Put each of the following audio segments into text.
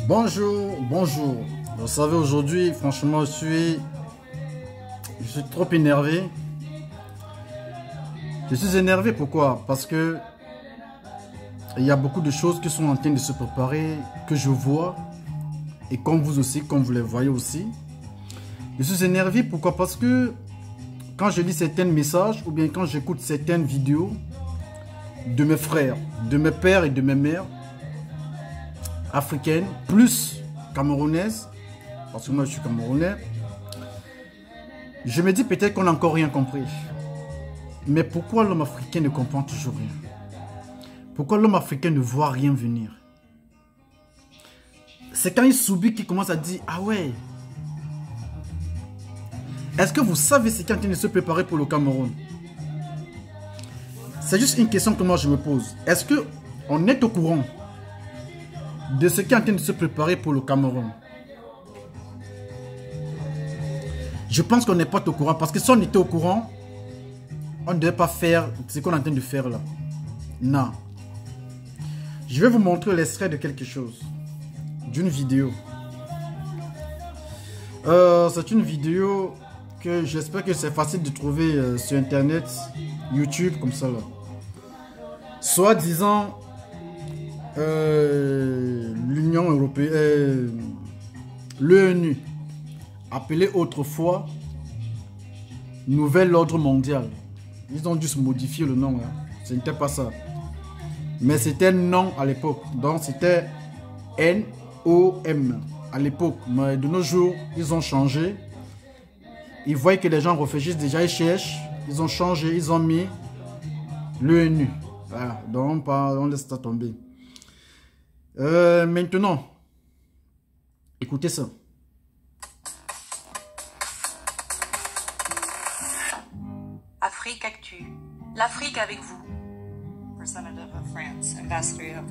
Bonjour, bonjour. Vous savez, aujourd'hui, franchement, je suis trop énervé. Je suis énervé, pourquoi? Parce que il y a beaucoup de choses qui sont en train de se préparer, que je vois, et comme vous aussi, comme vous les voyez aussi. Je suis énervé, pourquoi? Parce que quand je lis certains messages, ou bien quand j'écoute certaines vidéos de mes frères, de mes pères et de mes mères, africaines, plus camerounaises, parce que moi je suis camerounais, je me dis peut-être qu'on n'a encore rien compris. Mais pourquoi l'homme africain ne comprend toujours rien? Pourquoi l'homme africain ne voit rien venir? C'est quand il subit qu'il commence à dire, ah ouais, est-ce que vous savez ce qui est en train de se préparer pour le Cameroun? C'est juste une question que moi je me pose. Est-ce qu'on est au courant de ce qui est en train de se préparer pour le Cameroun? Je pense qu'on n'est pas au courant, parce que si on était au courant, on ne devait pas faire ce qu'on est en train de faire là. Non. Je vais vous montrer l'extrait de quelque chose, d'une vidéo. C'est une vidéo que j'espère que c'est facile de trouver sur internet, YouTube, comme ça là. Soit disant l'Union européenne, l'ONU, appelé autrefois Nouvel Ordre Mondial. Ils ont dû se modifier le nom, hein. Ce n'était pas ça. Mais c'était non à l'époque. Donc c'était NOM à l'époque. Mais de nos jours, ils ont changé. Ils voient que les gens réfléchissent déjà, ils cherchent. Ils ont changé, ils ont mis l'ONU. Voilà, donc on laisse ça tomber. Maintenant, écoutez ça. Afrique Actu. L'Afrique avec vous. Representative of France, Ambassador of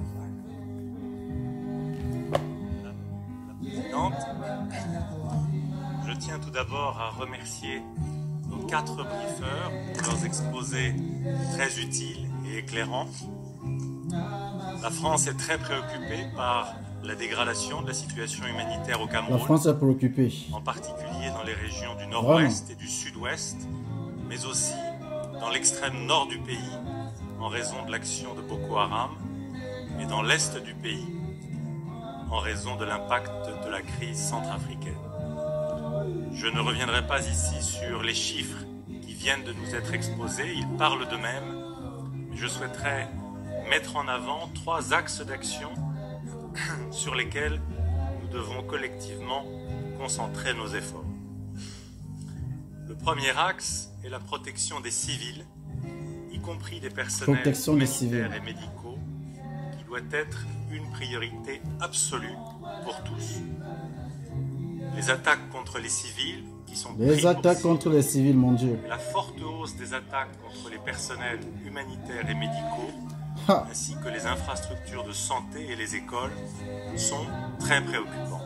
La présidente, je tiens tout d'abord à remercier nos 4 briefeurs pour leurs exposés très utiles et éclairants. La France est très préoccupée par la dégradation de la situation humanitaire au Cameroun. La France est préoccupée. En particulier dans les régions du nord-ouest et du sud-ouest, mais aussi dans l'extrême nord du pays, en raison de l'action de Boko Haram, et dans l'est du pays, en raison de l'impact de la crise centrafricaine. Je ne reviendrai pas ici sur les chiffres qui viennent de nous être exposés, ils parlent d'eux-mêmes, mais je souhaiterais mettre en avant 3 axes d'action sur lesquels nous devons collectivement concentrer nos efforts. Le premier axe est la protection des civils, y compris des personnels humanitaires et médicaux, qui doit être une priorité absolue pour tous. Les attaques contre les civils, qui sont les attaques contre les civils, mon Dieu. La forte hausse des attaques contre les personnels humanitaires et médicaux, ainsi que les infrastructures de santé et les écoles, sont très préoccupantes.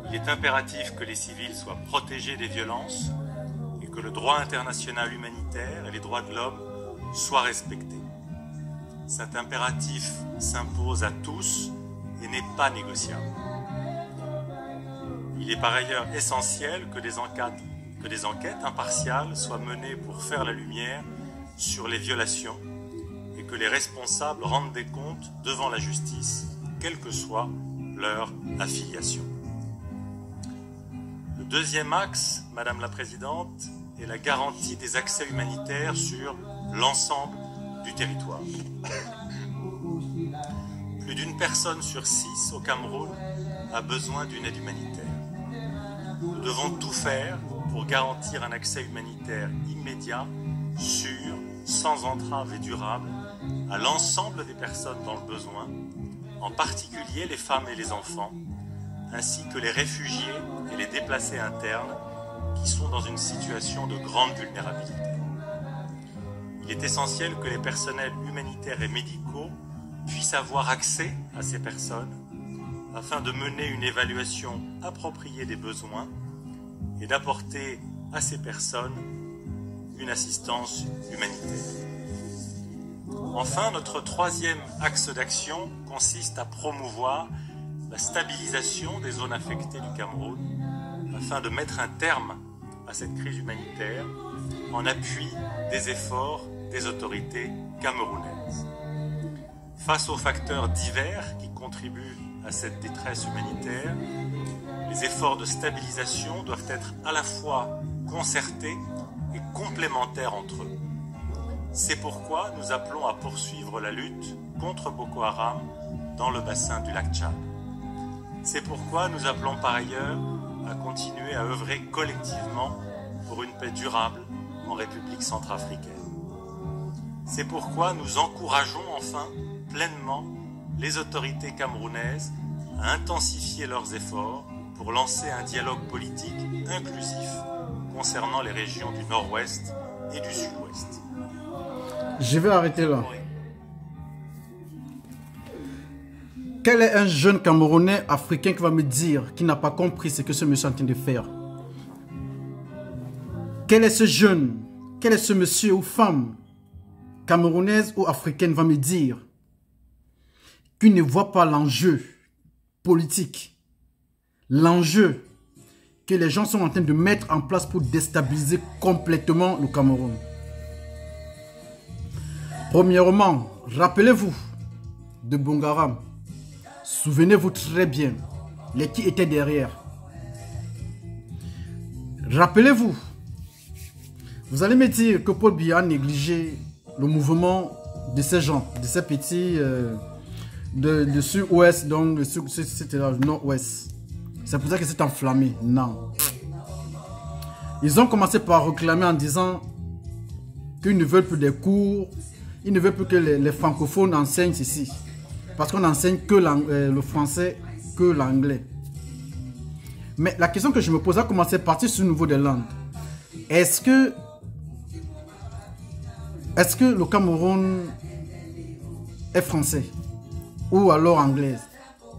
Il est impératif que les civils soient protégés des violences et que le droit international humanitaire et les droits de l'homme soient respectés. Cet impératif s'impose à tous et n'est pas négociable. Il est par ailleurs essentiel que des enquêtes impartiales soient menées pour faire la lumière sur les violations et que les responsables rendent des comptes devant la justice, quelle que soit leur affiliation. Le deuxième axe, Madame la Présidente, est la garantie des accès humanitaires sur l'ensemble du territoire. Plus d'une personne sur 6 au Cameroun a besoin d'une aide humanitaire. Nous devons tout faire pour garantir un accès humanitaire immédiat, sûr, sans entrave et durable à l'ensemble des personnes dans le besoin, en particulier les femmes et les enfants, ainsi que les réfugiés et les déplacés internes qui sont dans une situation de grande vulnérabilité. Il est essentiel que les personnels humanitaires et médicaux puissent avoir accès à ces personnes afin de mener une évaluation appropriée des besoins et d'apporter à ces personnes une assistance humanitaire. Enfin, notre troisième axe d'action consiste à promouvoir la stabilisation des zones affectées du Cameroun afin de mettre un terme à cette crise humanitaire en appui des efforts des autorités camerounaises. Face aux facteurs divers qui contribuent à cette détresse humanitaire, les efforts de stabilisation doivent être à la fois concertés et complémentaires entre eux. C'est pourquoi nous appelons à poursuivre la lutte contre Boko Haram dans le bassin du lac Tchad. C'est pourquoi nous appelons par ailleurs à continuer à œuvrer collectivement pour une paix durable en République centrafricaine. C'est pourquoi nous encourageons enfin pleinement les autorités camerounaises à intensifier leurs efforts pour lancer un dialogue politique inclusif concernant les régions du Nord-Ouest et du Sud-Ouest. Je vais arrêter là. Quel est un jeune Camerounais africain qui va me dire qu'il n'a pas compris ce que ce monsieur est en train de faire? Quel est ce jeune, quel est ce monsieur ou femme camerounaise ou africaine va me dire qu'il ne voit pas l'enjeu politique, l'enjeu que les gens sont en train de mettre en place pour déstabiliser complètement le Cameroun? Premièrement, rappelez-vous de Bongaram. Souvenez-vous très bien les qui étaient derrière. Rappelez-vous. Vous allez me dire que Paul Biya a négligé le mouvement de ces gens, de ces petits de sud-ouest, donc c'était le nord-ouest. C'est pour ça que c'est enflammé. Non. Ils ont commencé par réclamer en disant qu'ils ne veulent plus des cours, ils ne veulent plus que les francophones enseignent ici. Parce qu'on n'enseigne que le français, que l'anglais. Mais la question que je me pose, à commencer à partir sur le niveau des langues. Est-ce que le Cameroun est français ou alors anglaise?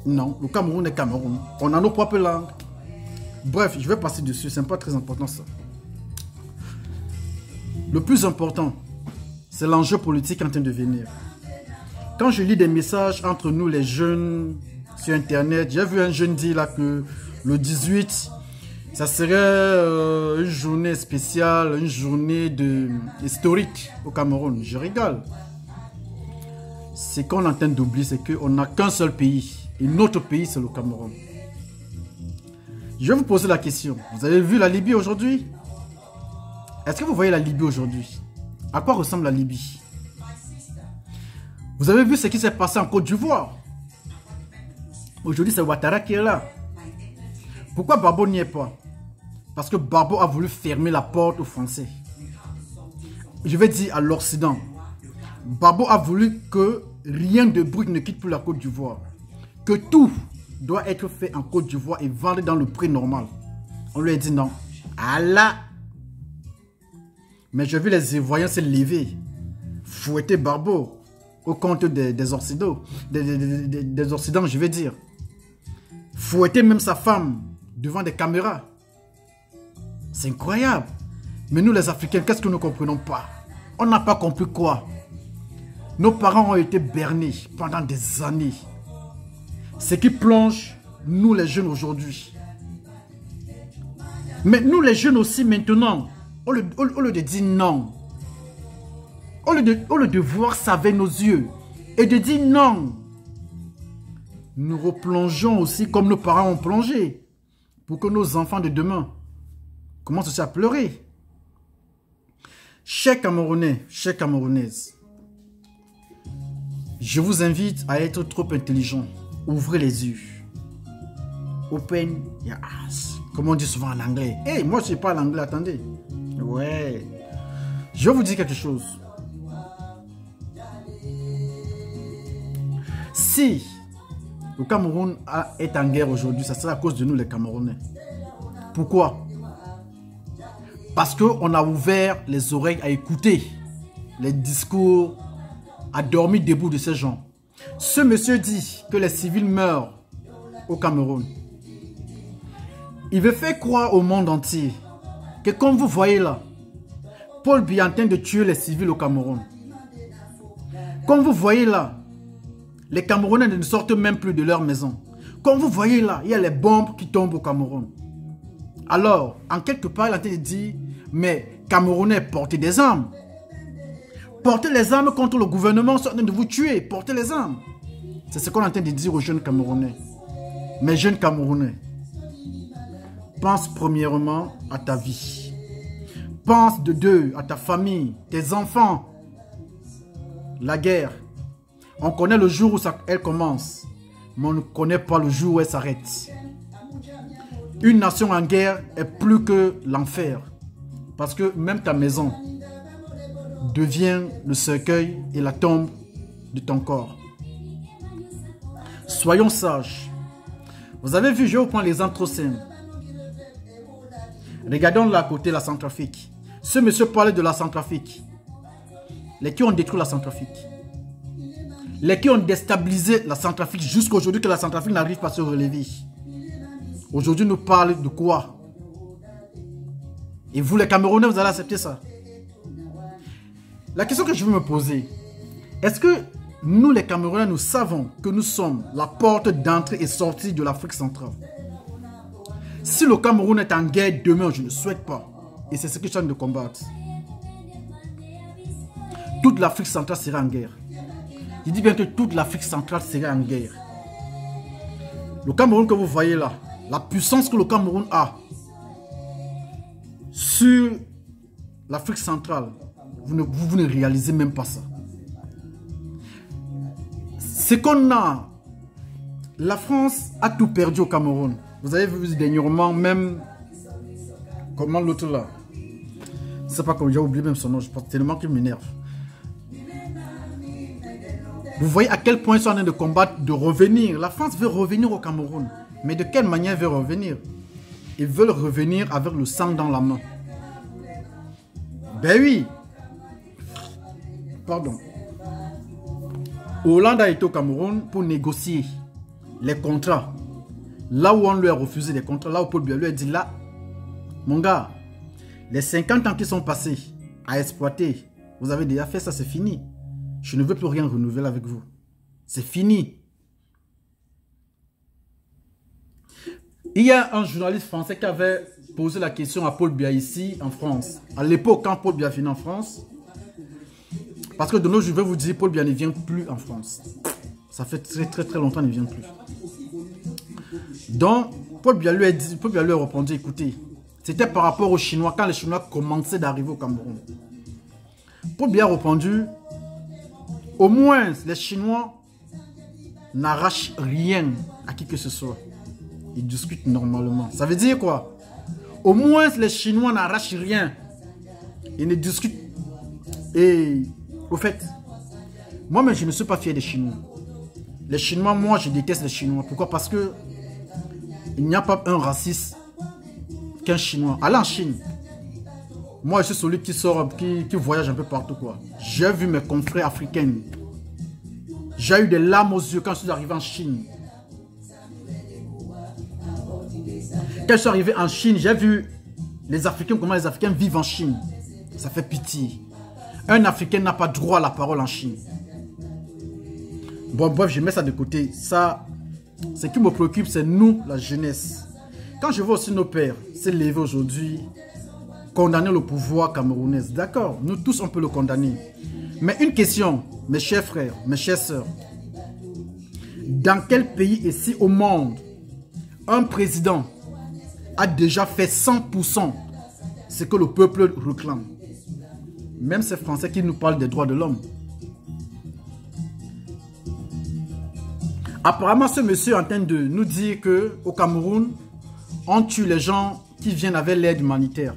Non, le Cameroun est Cameroun. On a nos propres langues. Bref, je vais passer dessus, c'est pas très important ça. Le plus important, c'est l'enjeu politique en train de venir. Quand je lis des messages entre nous les jeunes sur internet, j'ai vu un jeune dire là que le 18, ça serait une journée spéciale, une journée historique au Cameroun. Je rigole. Ce qu'on est en train d'oublier, c'est qu'on n'a qu'un seul pays. Et notre pays, c'est le Cameroun. Je vais vous poser la question. Vous avez vu la Libye aujourd'hui? Est-ce que vous voyez la Libye aujourd'hui? À quoi ressemble la Libye? Vous avez vu ce qui s'est passé en Côte d'Ivoire? Aujourd'hui, c'est Ouattara qui est là. Pourquoi Babo n'y est pas? Parce que Babo a voulu fermer la porte aux Français. Je vais dire à l'Occident. Babo a voulu que rien de brut ne quitte plus la Côte d'Ivoire. Que tout doit être fait en Côte d'Ivoire et vendu dans le prix normal. On lui a dit non. Allah. Mais j'ai vu les Ivoiriens se lever. Fouetter Babo. Au compte des Occidentaux. Des Occidents, je vais dire. Fouetter même sa femme devant des caméras. C'est incroyable. Mais nous les Africains, qu'est-ce que nous ne comprenons pas? On n'a pas compris quoi? Nos parents ont été bernés pendant des années. Ce qui plonge nous les jeunes aujourd'hui. Mais nous les jeunes aussi maintenant, au lieu de dire non, au lieu de voir ça avec nos yeux et de dire non, nous replongeons aussi comme nos parents ont plongé pour que nos enfants de demain commencent aussi à pleurer. Chers Camerounais, chères Camerounaises, je vous invite à être trop intelligent. Ouvrez les yeux. Open your eyes. Comme on dit souvent en anglais. Hey, moi je parle anglais, attendez. Ouais. Je vais vous dire quelque chose. Si le Cameroun est en guerre aujourd'hui, ça sera à cause de nous les Camerounais. Pourquoi? Parce qu'on a ouvert les oreilles à écouter les discours, à dormir debout de ces gens. Ce monsieur dit que les civils meurent au Cameroun. Il veut faire croire au monde entier que comme vous voyez là, Paul Biya est en train de tuer les civils au Cameroun. Comme vous voyez là, les Camerounais ne sortent même plus de leur maison. Comme vous voyez là, il y a les bombes qui tombent au Cameroun. Alors, en quelque part, il a été dit, mais Camerounais, portez des armes. Portez les armes contre le gouvernement, c'est en train de vous tuer. Portez les armes. C'est ce qu'on est en train de dire aux jeunes Camerounais. Mes jeunes Camerounais, pense premièrement à ta vie. Pense de deux à ta famille, tes enfants. La guerre, on connaît le jour où elle commence, mais on ne connaît pas le jour où elle s'arrête. Une nation en guerre est plus que l'enfer. Parce que même ta maison devient le cercueil et la tombe de ton corps. Soyons sages. Vous avez vu, je vais vous prendre l'exemple trop simple. Regardons là à côté la Centrafrique. Ce monsieur parlait de la Centrafrique. Les qui ont détruit la Centrafrique. Les qui ont déstabilisé la Centrafrique jusqu'à aujourd'hui que la Centrafrique n'arrive pas à se relever. Aujourd'hui, nous parlons de quoi? Et vous, les Camerounais, vous allez accepter ça? La question que je veux me poser, est-ce que nous, les Camerounais, nous savons que nous sommes la porte d'entrée et sortie de l'Afrique centrale? Si le Cameroun est en guerre demain, je ne souhaite pas. Et c'est ce que je suis en train de combattre. Toute l'Afrique centrale sera en guerre. Je dis bien que toute l'Afrique centrale sera en guerre. Le Cameroun que vous voyez là, la puissance que le Cameroun a sur l'Afrique centrale, vous ne réalisez même pas ça. C'est qu'on a... La France a tout perdu au Cameroun. Vous avez vu dernièrement même... Comment l'autre là? Je ne sais pas comment, j'ai oublié même son nom, je pense tellement qu'il m'énerve. Vous voyez à quel point ils sont en train de combattre, de revenir. La France veut revenir au Cameroun. Mais de quelle manière ils veulent revenir? Ils veulent revenir avec le sang dans la main. Ben oui. Pardon. Hollande a été au Cameroun pour négocier les contrats. Là où on lui a refusé les contrats, là où Paul Biya lui a dit là, mon gars, les 50 ans qui sont passés à exploiter, vous avez déjà fait ça, c'est fini. Je ne veux plus rien renouveler avec vous. C'est fini. Il y a un journaliste français qui avait posé la question à Paul Biya ici en France. À l'époque, quand Paul Biya venait en France, parce que de nos jours, je vais vous dire, Paul Biya ne vient plus en France. Ça fait très longtemps qu'il ne vient plus. Donc, Paul Biya lui a répondu, écoutez, c'était par rapport aux Chinois, quand les Chinois commençaient d'arriver au Cameroun. Paul Biya a répondu, au moins les Chinois n'arrachent rien à qui que ce soit. Ils discutent normalement. Ça veut dire quoi? Au moins les Chinois n'arrachent rien. Ils ne discutent. Et au fait, moi-même je ne suis pas fier des Chinois. Les Chinois, moi je déteste les Chinois. Pourquoi? Parce que il n'y a pas un raciste qu'un Chinois. Allez en Chine. Moi, je suis celui qui sort, qui voyage un peu partout, quoi. J'ai vu mes confrères africains. J'ai eu des larmes aux yeux quand je suis arrivé en Chine. Quand je suis arrivé en Chine, j'ai vu les Africains, comment les Africains vivent en Chine. Ça fait pitié. Un Africain n'a pas droit à la parole en Chine. Bon, bref, je mets ça de côté. Ça, ce qui me préoccupe, c'est nous, la jeunesse. Quand je vois aussi nos pères s'élever aujourd'hui, condamner le pouvoir camerounais, d'accord, nous tous on peut le condamner. Mais une question, mes chers frères, mes chères sœurs, dans quel pays ici au monde, un président a déjà fait 100% ce que le peuple réclame? Même ces Français qui nous parlent des droits de l'homme. Apparemment, ce monsieur est en train de nous dire qu'au Cameroun, on tue les gens qui viennent avec l'aide humanitaire.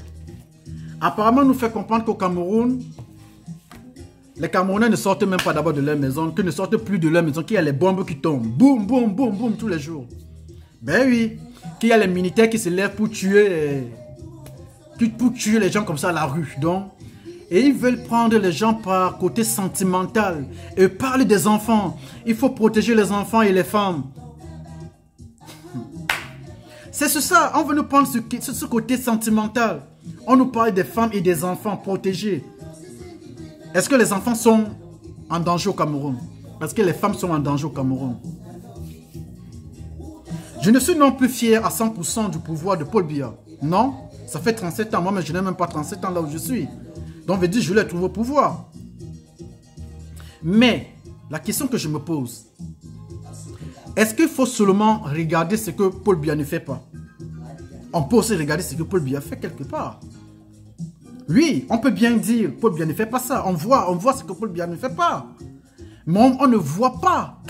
Apparemment, nous fait comprendre qu'au Cameroun, les Camerounais ne sortent même pas d'abord de leur maison, qu'ils ne sortent plus de leur maison, qu'il y a les bombes qui tombent. Boum, boum, boum, boum, tous les jours. Ben oui, qu'il y a les militaires qui se lèvent pour tuer les gens comme ça à la rue. Donc, et ils veulent prendre les gens par côté sentimental et parler des enfants. Il faut protéger les enfants et les femmes. C'est ça, on veut nous prendre ce côté sentimental. On nous parle des femmes et des enfants protégés. Est-ce que les enfants sont en danger au Cameroun? Est-ce que les femmes sont en danger au Cameroun? Je ne suis non plus fier à 100% du pouvoir de Paul Biya. Non, ça fait 37 ans. Moi, mais je n'ai même pas 37 ans là où je suis. Donc, veut dire je l'ai trouvé au pouvoir. Mais, la question que je me pose, est-ce qu'il faut seulement regarder ce que Paul Biya ne fait pas? On peut aussi regarder ce que Paul Biya fait quelque part. Oui, on peut bien dire Paul Biya ne fait pas ça. On voit ce que Paul Biya ne fait pas. Mais on ne voit pas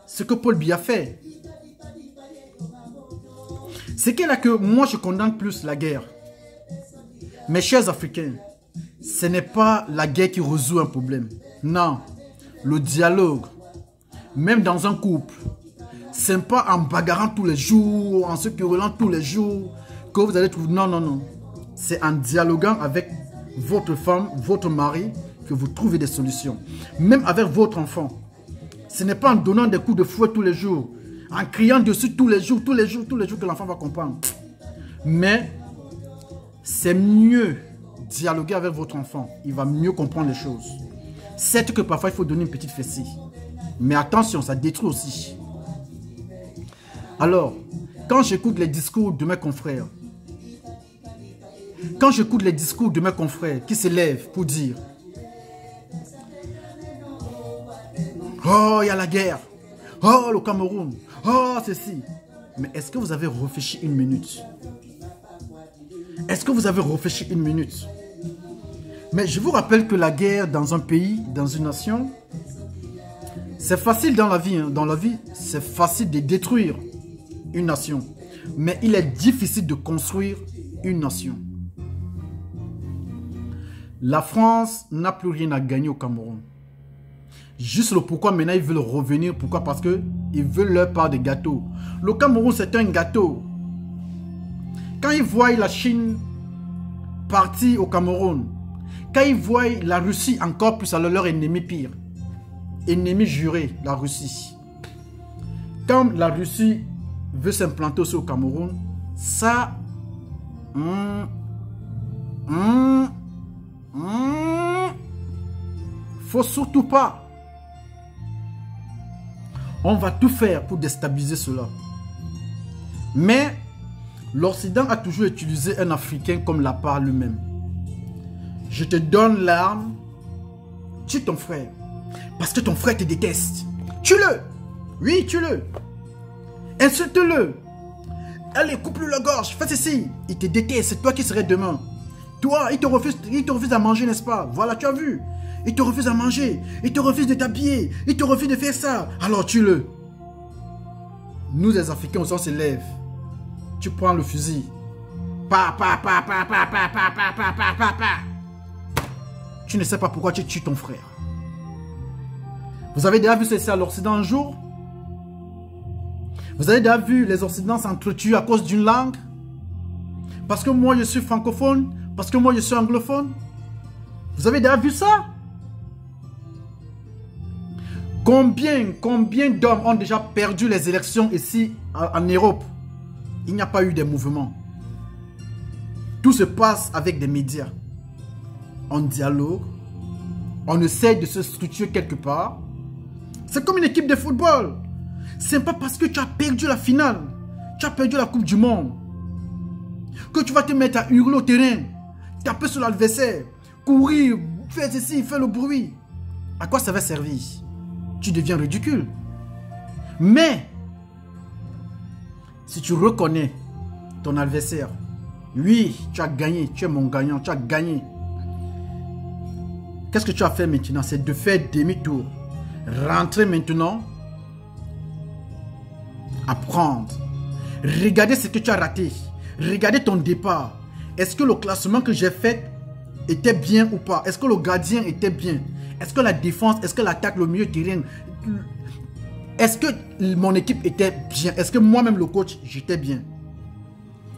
ce que Paul Biya fait. C'est qu'il a que moi je condamne plus la guerre. Mes chers Africains, ce n'est pas la guerre qui résout un problème. Non, le dialogue, même dans un couple, ce n'est pas en bagarrant tous les jours, en se querellant tous les jours que vous allez trouver. Non, non, non. C'est en dialoguant avec votre femme, votre mari, que vous trouvez des solutions. Même avec votre enfant. Ce n'est pas en donnant des coups de fouet tous les jours, en criant dessus tous les jours que l'enfant va comprendre. Mais c'est mieux dialoguer avec votre enfant. Il va mieux comprendre les choses. C'est que parfois il faut donner une petite fessée. Mais attention, ça détruit aussi. Alors, quand j'écoute les discours de mes confrères, qui se lèvent pour dire oh, il y a la guerre. Oh, le Cameroun. Oh, ceci. Mais est-ce que vous avez réfléchi une minute? Est-ce que vous avez réfléchi une minute? Mais je vous rappelle que la guerre dans un pays, dans une nation, c'est facile dans la vie. Hein. Dans la vie, c'est facile de détruire une nation. Mais il est difficile de construire une nation. La France n'a plus rien à gagner au Cameroun. Juste le pourquoi maintenant ils veulent revenir. Pourquoi? Parce qu'ils veulent leur part de gâteau. Le Cameroun, c'est un gâteau. Quand ils voient la Chine partir au Cameroun, quand ils voient la Russie encore plus, alors leur ennemi pire. Ennemi juré, la Russie. Quand la Russie veut s'implanter aussi au Cameroun, ça... faut surtout pas. On va tout faire pour déstabiliser cela. Mais l'Occident a toujours utilisé un Africain comme la part lui-même. Je te donne l'arme, tue ton frère. Parce que ton frère te déteste. Tue-le. Oui, tue-le. Insulte-le. Allez, coupe-lui la gorge. Fais ceci. Il te déteste. C'est toi qui serais demain. Toi, il te refuse à manger, n'est-ce pas? Voilà, tu as vu. Il te refuse à manger. Il te refuse de t'habiller. Il te refuse de faire ça. Alors tue-le. Nous, les Africains, on se lève. Tu prends le fusil. Pa. Tu ne sais pas pourquoi tu tues ton frère. Vous avez déjà vu ça à l'Occident un jour? Vous avez déjà vu les Occidentaux s'entretuer à cause d'une langue? Parce que moi je suis francophone? Parce que moi je suis anglophone? Vous avez déjà vu ça? Combien d'hommes ont déjà perdu les élections ici en Europe? Il n'y a pas eu de mouvement. Tout se passe avec des médias. On dialogue. On essaie de se structurer quelque part. C'est comme une équipe de football. C'est pas parce que tu as perdu la finale, tu as perdu la Coupe du Monde, que tu vas te mettre à hurler au terrain, taper sur l'adversaire, courir, faire ceci, faire le bruit. À quoi ça va servir? Tu deviens ridicule. Mais, si tu reconnais ton adversaire, oui, tu as gagné, tu es mon gagnant, tu as gagné. Qu'est-ce que tu as fait maintenant? C'est de faire demi-tour. Rentrer maintenant. Apprendre. Regardez ce que tu as raté. Regardez ton départ. Est-ce que le classement que j'ai fait était bien ou pas? Est-ce que le gardien était bien? Est-ce que la défense, est-ce que l'attaque, le milieu terrain, est-ce que mon équipe était bien? Est-ce que moi-même le coach, j'étais bien?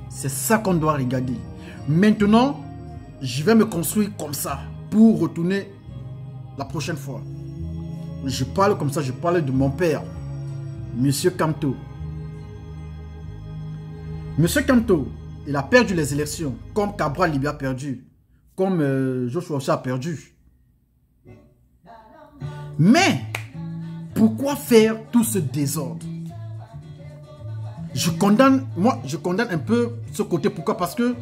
C'est ça qu'on doit regarder. Maintenant, je vais me construire comme ça pour retourner la prochaine fois. Je parle comme ça, je parle de mon père, Monsieur Kamto. Monsieur Kamto, il a perdu les élections, comme Cabral Libya a perdu, comme Joshua aussi a perdu. Mais, pourquoi faire tout ce désordre? je condamne un peu ce côté. Pourquoi? Parce que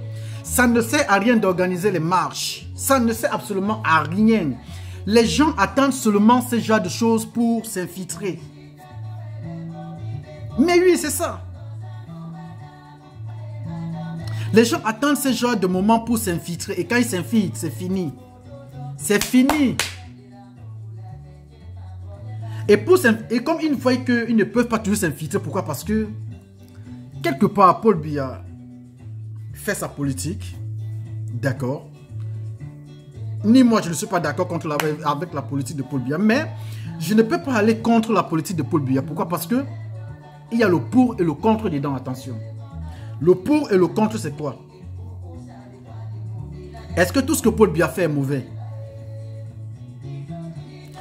ça ne sert à rien d'organiser les marches. Ça ne sert absolument à rien. Les gens attendent seulement ce genre de choses pour s'infiltrer. Mais oui, c'est ça. Les gens attendent ce genre de moments pour s'infiltrer. Et quand ils s'infiltrent, c'est fini. C'est fini. Et comme ils voient qu'ils ne peuvent pas toujours s'infiltrer, pourquoi? Parce que quelque part, Paul Biya fait sa politique. D'accord. Ni moi, je ne suis pas d'accord avec la politique de Paul Biya. Mais je ne peux pas aller contre la politique de Paul Biya. Pourquoi? Parce que il y a le pour et le contre dedans. Attention. Le pour et le contre, c'est quoi? Est-ce que tout ce que Paul Biya fait est mauvais?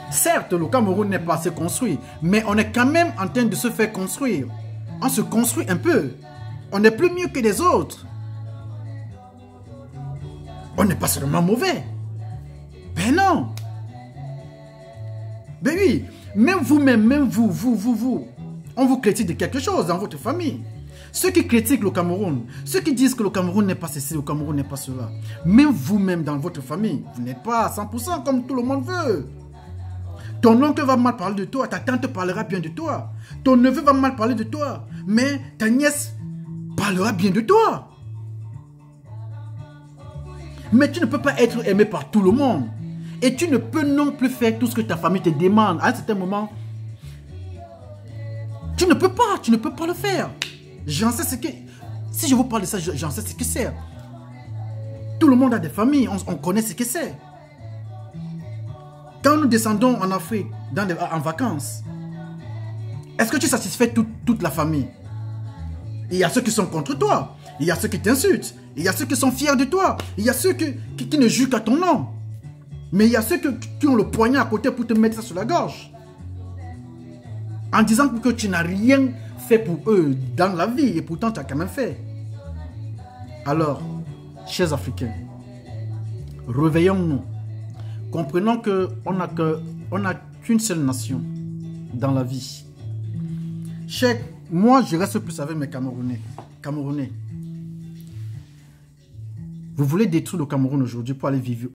Certes, le Cameroun n'est pas assez construit, mais on est quand même en train de se faire construire. On se construit un peu. On est plus mieux que les autres. On n'est pas seulement mauvais. Ben non. Ben oui. Même vous-même, même vous. On vous critique de quelque chose dans votre famille. Ceux qui critiquent le Cameroun, ceux qui disent que le Cameroun n'est pas ceci, le Cameroun n'est pas cela. Même vous-même dans votre famille, vous n'êtes pas à 100% comme tout le monde veut. Ton oncle va mal parler de toi, ta tante parlera bien de toi. Ton neveu va mal parler de toi, mais ta nièce parlera bien de toi. Mais tu ne peux pas être aimé par tout le monde. Et tu ne peux non plus faire tout ce que ta famille te demande. À un certain moment, tu ne peux pas le faire. J'en sais ce que... Si je vous parle de ça, j'en sais ce que c'est. Tout le monde a des familles, on connaît ce que c'est. Quand nous descendons en Afrique, en vacances, est-ce que tu satisfais toute la famille? Il y a ceux qui sont contre toi. Il y a ceux qui t'insultent. Il y a ceux qui sont fiers de toi. Il y a ceux qui ne jugent qu'à ton nom. Mais il y a ceux qui ont le poignet à côté pour te mettre ça sur la gorge. En disant que tu n'as rien fait pour eux dans la vie. Et pourtant, tu as quand même fait. Alors, chers Africains, réveillons-nous. Comprenons qu'on n'a qu'une seule nation dans la vie. Moi, je reste plus avec mes Camerounais. Vous voulez détruire le Cameroun aujourd'hui pour aller vivre